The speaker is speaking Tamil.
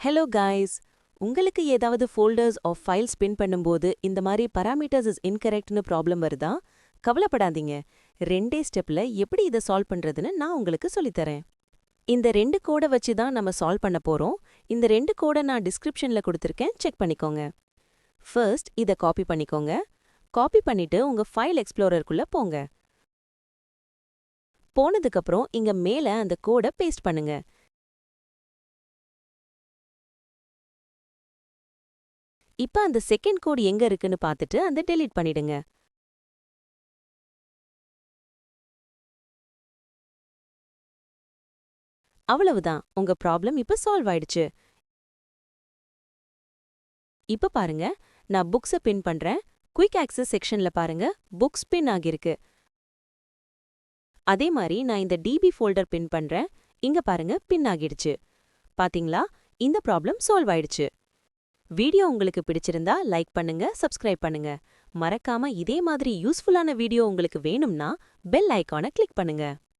Hello guys. உங்களுக்கு ஏதாவது ஃபோல்டர்ஸ் ஆஃப் ஃபைல்ஸ் பின் பண்ணும்போது இந்த மாதிரி பராமீட்டர்ஸ் இஸ் இன்கரெக்ட்னு ப்ராப்ளம் வருதா? கவலைப்படாதீங்க. ரெண்டே ஸ்டெப்ல எப்படி இதை சால்வ் பண்றதுன்னு நான் உங்களுக்கு சொல்லித்தரேன். இந்த ரெண்டு கோடை வச்சு தான் நம்ம சால்வ் பண்ண போறோம். இந்த ரெண்டு கோடை நான் டிஸ்கிரிப்ஷன்ல கொடுத்துருக்கேன், செக் பண்ணிக்கோங்க. ஃபர்ஸ்ட் இதை காப்பி பண்ணிக்கோங்க. காப்பி பண்ணிட்டு உங்க ஃபைல் எக்ஸ்ப்ளோரருக்குள்ள போங்க. போனதுக்கப்புறம் இங்க மேல அந்த கோடை பேஸ்ட் பண்ணுங்க. இப்ப அந்த செகண்ட் கோட் எங்க இருக்குன்னு பார்த்துட்டு அந்த டெலீட் பண்ணிடுங்க. அவ்வளவுதான், உங்க ப்ராப்ளம் இப்ப சால்வ் ஆயிடுச்சு. இப்ப பாருங்க, நான் புக்ஸ பின் பண்றேன். குயிக் ஆக்சஸ் செக்ஷன்ல பாருங்க, புக்ஸ் பின் ஆகிருக்கு. அதே மாதிரி நான் இந்த டிபி ஃபோல்டர் பின் பண்றேன். இங்க பாருங்க, பின் ஆகிடுச்சு. பாத்தீங்களா, இந்த ப்ராப்ளம் சால்வ் ஆயிடுச்சு. வீடியோ உங்களுக்கு பிடிச்சிருந்தா லைக் பண்ணுங்க, சப்ஸ்கிரைப் பண்ணுங்க. மறக்காம இதே மாதிரி யூஸ்ஃபுல்லான வீடியோ உங்களுக்கு வேணும்னா பெல் ஐகானை கிளிக் பண்ணுங்க.